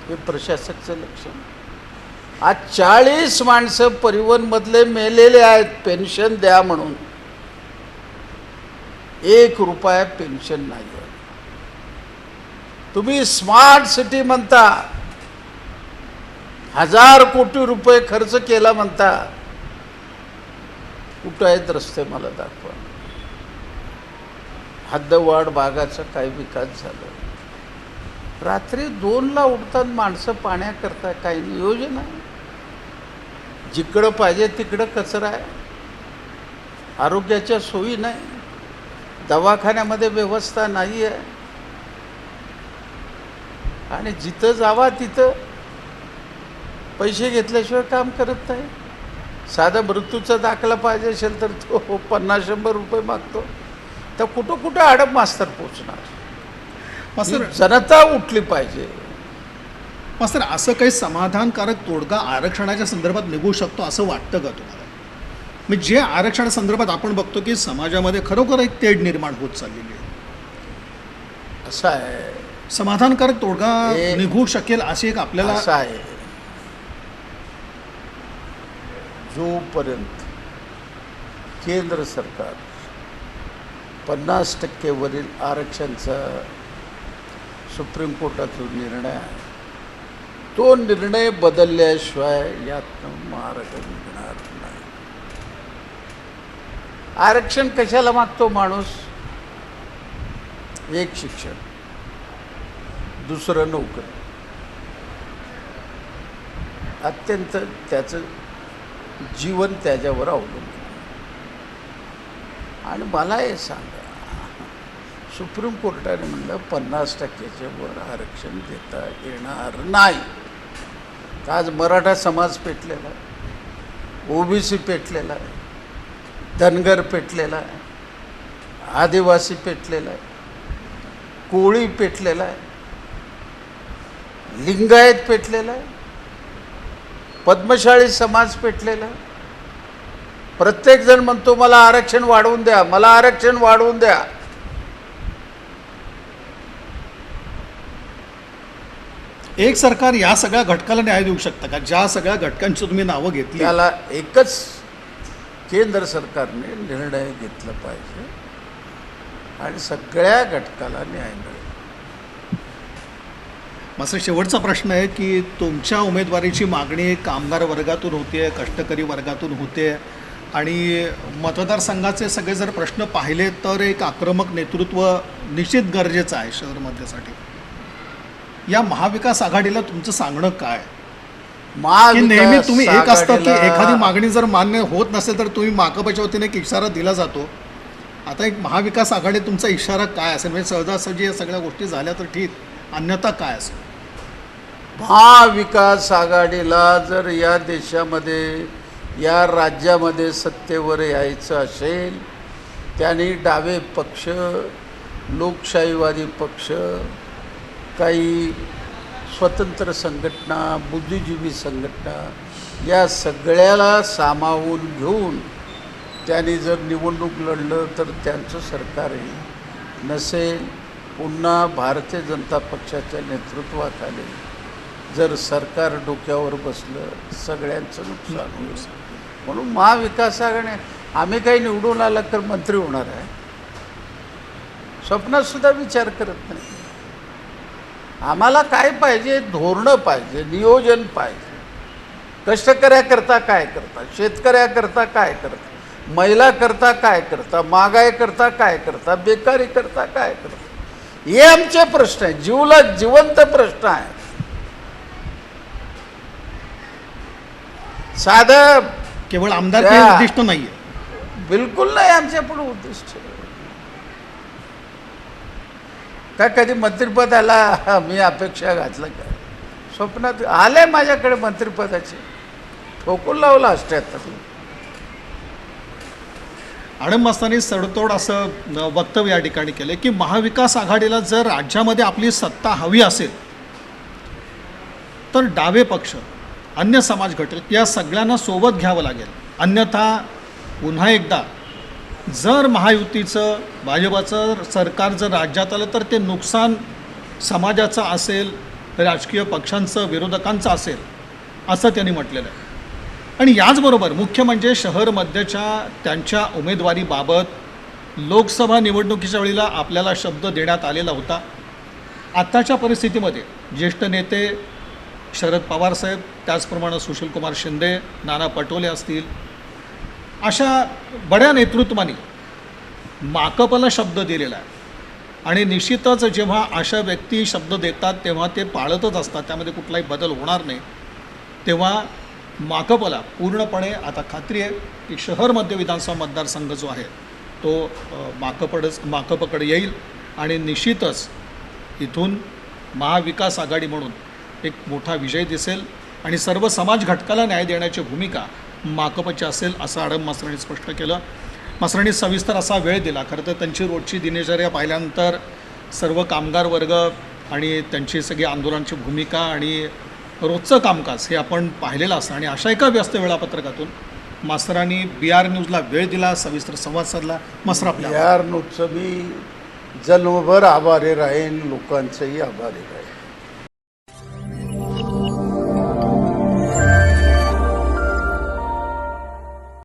हे प्रशासकचं लक्षण. आज 40 माणसं परिवहनमधले मेलेले आहेत, पेन्शन द्या म्हणून. 1 रुपया पेन्शन नाही आहे. तुम्ही स्मार्ट सिटी म्हणता, 1000 कोटी रुपये खर्च केला म्हणता. कुठं आहेत रस्ते मला दाखवा. हद्दवाढ भागाचा काही विकास झाला. रात्री 2ला उठतात माणसं पाण्याकरता. काही नियोजन आहे? जिकडं पाहिजे तिकडं कचरा आहे. आरोग्याच्या सोयी नाही, दवाखान्यामध्ये व्यवस्था नाही आहे. आणि जिथं जावा तिथं पैसे घेतल्याशिवाय काम करत नाही. साधा मृत्यूचा दाखला पाहिजे असेल तर तो 50-100 रुपये मागतो. तर कुठं अडब मास्तर पोचणार. मास्तर, जनता उठली पाहिजे. मास्तर, असं काही समाधानकारक तोडगा आरक्षणाच्या संदर्भात निघू शकतो असं वाटतं का तुम्हाला? म्हणजे जे आरक्षणासंदर्भात आपण बघतो की समाजामध्ये खरोखर एक तेढ निर्माण होत चाललेली आहे. असं आहे, समाधानकारक तोडगा निघू शकेल अशी एक आपल्याला असं आहे. जोपर्यंत केंद्र सरकार 50% वरील आरक्षणचा सुप्रीम कोर्टाचा निर्णय आहे, तो निर्णय बदलल्याशिवाय यातनं मार्ग निघणार नाही. आरक्षण कशाला मागतो माणूस? एक शिक्षण, दुसरं नोकरी. अत्यंत त्याचं जीवन त्याच्यावर अवलंबून. आणि मला हे सांगा, सुप्रीम कोर्टाने म्हणलं 50%च्या वर आरक्षण देता येणार नाही. आज मराठा समाज पेटलेला आहे, ओबीसी पेटलेला आहे. धनगर पेटलेला आहे, आदिवासी पेटलेला आहे, कोळी पेटलेला आहे, लिंगायत पेटलेला आहे, पद्मशाळी समाज पेटलेला आहे. प्रत्येकजण म्हणतो मला आरक्षण वाढवून द्या, मला आरक्षण वाढवून द्या. एक सरकार या सगळ्या घटकाला न्याय देऊ शकतं का? ज्या सगळ्या घटकांची तुम्ही नावं घेतली, त्याला एकच केंद्र सरकारने निर्णय घेतला पाहिजे आणि सगळ्या घटकाला न्याय मिळेल. माझा शेवटचा प्रश्न आहे की तुमच्या उमेदवारीची मागणी कामगार वर्गातून होते, कष्टकरी वर्गातून होते आणि मतदारसंघाचे सगळे जर प्रश्न पाहिले तर एक आक्रमक नेतृत्व निश्चित गरजेचं आहे शहर मध्यसाठी. या महाविकास आघाडीला तुमचं सांगणं काय? की नेहमी तुम्ही एक असतं की एखादी मागणी जर मान्य होत नसेल तर तुम्ही माकपच्या वतीने एक इशारा दिला जातो. आता एक महाविकास आघाडी तुमचा इशारा काय असेल? म्हणजे सहजासहजी या सगळ्या गोष्टी झाल्या तर ठीक, अन्यथा काय असेल? महाविकास आघाडीला जर या देशामध्ये, या राज्यामध्ये सत्तेवर यायचं असेल, त्यांनी डावे पक्ष, लोकशाहीवादी पक्ष, काही स्वतंत्र संघटना, बुद्धिजीवी संघटना, या सगळ्याला सामावून घेऊन त्यांनी जर निवडणूक लढलं तर त्यांचं सरकारही नसेल. पुन्हा भारतीय जनता पक्षाच्या नेतृत्वाखाली जर सरकार डोक्यावर बसलं, सगळ्यांचं नुकसान होईल. म्हणून महाविकास आघाडी, आम्ही काही निवडून आला तर मंत्री होणार आहे, स्वप्नातसुद्धा विचार करत नाही. आम्हाला काय पाहिजे? धोरणं पाहिजे, नियोजन पाहिजे. कष्टकऱ्याकरता काय करता, शेतकऱ्याकरता काय करता, महिला करता काय करता, महागाई करता काय करता, बेकारी करता काय करता, हे आमचे प्रश्न आहेत, जिवंत प्रश्न आहेत. साधं केवळ आमदार काही उद्दिष्ट नाहीये, बिलकुल नाही आमच्या पुढे उद्दिष्ट. काय कधी मंत्रिपदाला मी अपेक्षा घातलं का? स्वप्नात आले माझ्याकडे मंत्रिपदाचे, ठोकून लावलं 78. आडम असताना सडतोड असं वक्तव्य या ठिकाणी केलं की महाविकास आघाडीला जर राज्यामध्ये आपली सत्ता हवी असेल तर डावे पक्ष, अन्य समाज घटक या सगळ्यांना सोबत घ्यावं लागेल, अन्यथा पुन्हा एकदा जर महायुतीचं, भाजपाचं सरकार जर राज्यात आलं तर ते नुकसान समाजाचं असेल, राजकीय पक्षांचं, विरोधकांचं असेल, असं त्यांनी म्हटलेलं आहे. आणि याचबरोबर मुख्य म्हणजे शहर मध्यच्या त्यांच्या उमेदवारीबाबत लोकसभा निवडणुकीच्या वेळेला आपल्याला शब्द देण्यात आलेला होता. आत्ताच्या परिस्थितीमध्ये ज्येष्ठ नेते शरद पवार साहेब, त्याचप्रमाणे सुशीलकुमार शिंदे, नाना पटोले असतील, अशा बड्या नेतृत्वाने माकपला शब्द दिलेला आहे. आणि निश्चितच जेव्हा अशा व्यक्ती शब्द देतात तेव्हा ते पाळतच असतात, त्यामध्ये कुठलाही बदल होणार नाही. तेव्हा माकपला पूर्णपणे आता खात्री आहे की शहर मध्य विधानसभा मतदारसंघ जो आहे तो माकपकडे येईल आणि निश्चितच इथून महाविकास आघाडी म्हणून एक मोठा विजय दिसेल आणि सर्व समाज घटकाला न्याय देण्याची भूमिका माकपची असेल, असं आडम मासरांनी स्पष्ट केलं. मासरांनी सविस्तर असा वेळ दिला. खरं तर त्यांची रोजची दिनचर्या पाहिल्यानंतर सर्व कामगार वर्ग आणि त्यांची सगळी आंदोलनाची भूमिका आणि रोजचं कामकाज हे आपण पाहिलेलं असतं आणि अशा एका व्यस्त वेळापत्रकातून मास्तरांनी BR न्यूजला वेळ दिला, सविस्तर संवाद साधला. मास्तर, आपल्या BR न्यूजचं मी जन्मभर आभारी राहीन, लोकांचंही आभारी राहीन.